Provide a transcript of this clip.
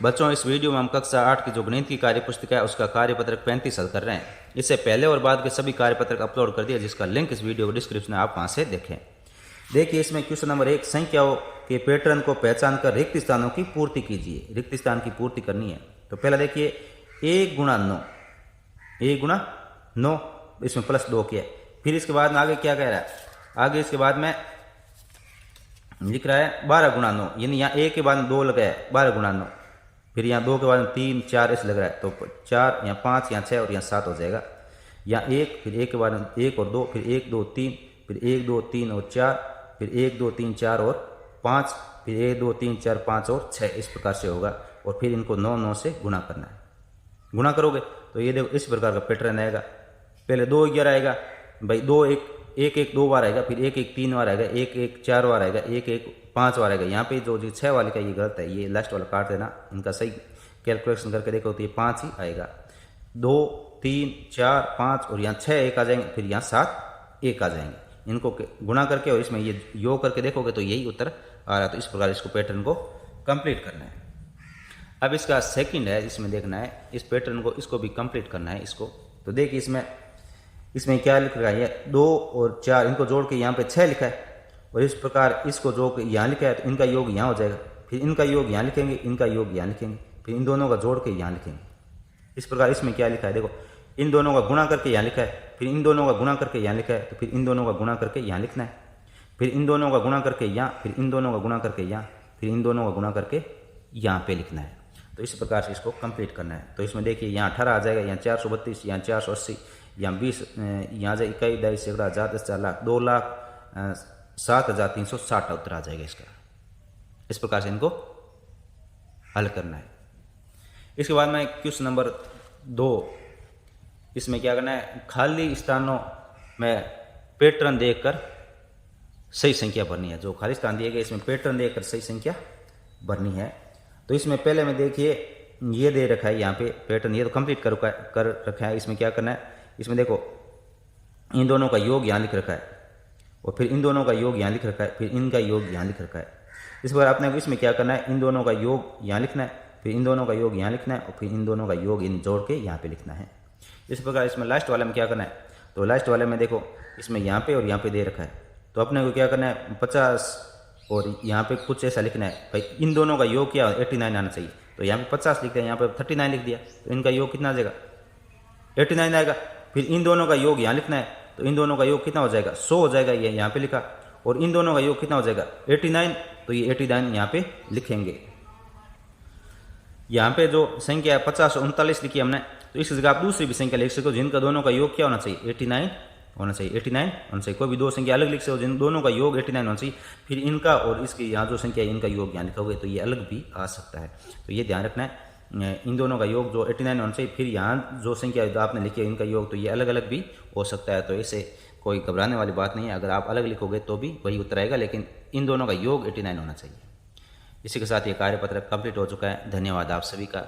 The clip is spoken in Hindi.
बच्चों, इस वीडियो में हम कक्षा 8 की जो गणित की कार्य पुस्तिका है उसका कार्यपत्रक 35 हल कर रहे हैं। इससे पहले और बाद के सभी कार्यपत्रक अपलोड कर दिए, जिसका लिंक इस वीडियो को डिस्क्रिप्शन में आप वहां से देखें। देखिए, इसमें क्वेश्चन नंबर 1, संख्याओं के पैटर्न को पहचान कर रिक्त स्थानों की पूर्ति कीजिए। रिक्त स्थान की पूर्ति करनी है। तो पहला देखिए 1 गुणा 9, 1 गुणा 9, इसमें +2 किया। फिर इसके बाद में आगे क्या कह रहा है, आगे इसके बाद में लिख रहा है 12 गुणा 9, यानी यहाँ 1 के बाद में 2 लगाया, 12 गुणा 9। फिर यहाँ 2 के बाद में 3 4 ऐसे लग रहा है, तो 4, यहाँ 5, यहाँ 6 और यहाँ 7 हो जाएगा। यहाँ 1, फिर 1 के बाद में 1 और 2, फिर 1 2 3, फिर 1 2 3 और 4, फिर 1 2 3 4 और 5, फिर 1 2 3 4 5 और 6, इस प्रकार से होगा। और फिर इनको 9 9 से गुणा करना है। गुणा करोगे तो ये देखो इस प्रकार का पैटर्न आएगा। पहले 2 11 आएगा भाई, 2 1 1 2 बार आएगा, फिर 1 1 3 बार आएगा, 1 1 4 बार आएगा, 1 1 5 बार आएगा। यहाँ पे जो 6 वाले का ये गलत है, ये लास्ट वाला काट देना। इनका सही कैलकुलेशन करके देखो तो ये 5 ही आएगा। 2 3 4 5 और यहाँ 6 1 आ जाएंगे, फिर यहाँ 7 1 आ जाएंगे। इनको गुणा करके और इसमें ये योग करके देखोगे तो यही उत्तर आ रहा है। तो इस प्रकार इसको पैटर्न को कंप्लीट करना है। अब इसका सेकंड है, इसमें देखना है इस पैटर्न को, इसको भी कंप्लीट करना है इसको। तो देखिए इसमें क्या लिख रहा है, 2 और 4 इनको जोड़ के यहाँ पे 6 लिखा है। और इस प्रकार इसको जो यहाँ लिखा है तो इनका योग यहाँ हो जाएगा, फिर इनका योग यहाँ लिखेंगे, इनका योग यहाँ लिखेंगे, फिर इन दोनों का जोड़ के यहाँ लिखेंगे। इस प्रकार इसमें क्या लिखा है देखो, इन दोनों का गुणा करके यहाँ लिखा है, फिर इन दोनों का गुणा करके यहाँ लिखा है, तो फिर इन दोनों का गुणा करके यहाँ लिखना है, फिर इन दोनों का गुणा करके यहाँ, फिर इन दोनों का गुणा करके यहाँ, फिर इन दोनों का गुणा करके यहाँ पे लिखना है। तो इस प्रकार से इसको कंप्लीट करना है। तो इसमें देखिए यहाँ 18 आ जाएगा, यहाँ 432, यहाँ 480, यहाँ 20, यहाँ जाए 21 22 1 10 10 4 लाख 2 लाख 7,360 उत्तर आ जाएगा इसका। इस प्रकार से इनको हल करना है। इसके बाद में क्वेश्चन नंबर 2, इसमें क्या करना है, खाली स्थानों में पैटर्न देखकर सही संख्या भरनी है। जो खाली स्थान दिए गए इसमें पैटर्न देखकर सही संख्या भरनी है। तो इसमें पहले में देखिए ये दे रखा है यहाँ पे पैटर्न, ये तो कंप्लीट कर रखा है। इसमें क्या करना है, इसमें देखो इन दोनों का योग यहाँ लिख रखा है, और फिर इन दोनों का योग यहाँ लिख रखा है, फिर इनका योग यहाँ लिख रखा है। इस बार अपने को इसमें क्या करना है, इन दोनों का योग यहाँ लिखना है, फिर इन दोनों का योग यहाँ लिखना है, और फिर इन दोनों का योग इन जोड़ के यहाँ पे लिखना है। इस प्रकार इसमें लास्ट वाले में क्या करना है, तो लास्ट वाले में देखो इसमें यहाँ पे और यहाँ पे दे रखा है। तो अपने को क्या करना है, 50 और यहाँ पे कुछ ऐसा लिखना है भाई, इन दोनों का योग क्या 89 आना चाहिए। तो यहाँ पे 50 लिख दिया, यहाँ पे 39 लिख दिया, तो इनका योग कितना आ जाएगा, 89 आएगा। फिर इन दोनों का योग यहाँ लिखना है, तो इन दोनों का योग कितना हो जाएगा, 100 हो जाएगा, ये यहाँ पे लिखा। और इन दोनों का योग कितना हो जाएगा 89, तो ये 89 यहाँ पे लिखेंगे। यहाँ पे जो संख्या है 50 और 39 लिखी हमने, तो इस जगह आप दूसरी भी संख्या लिख सकते हो जिनका दोनों का योग क्या होना चाहिए, 89 होना चाहिए, 89 होना चाहिए। कोई भी 2 संख्या अलग लिख सकते हो जिन दोनों का योग 89 होना चाहिए। फिर इनका और इसकी यहाँ जो संख्या है इनका योग यहाँ लिखोगे तो ये अलग भी आ सकता है। तो ये ध्यान रखना है, इन दोनों का योग जो 89 होना चाहिए, फिर यहाँ जो संख्या जो आपने लिखी है इनका योग, तो ये अलग अलग भी हो सकता है। तो इससे कोई घबराने वाली बात नहीं है, अगर आप अलग लिखोगे तो भी वही उत्तर आएगा, लेकिन इन दोनों का योग 89 होना चाहिए। इसी के साथ ये कार्यपत्र कंप्लीट हो चुका है। धन्यवाद आप सभी का।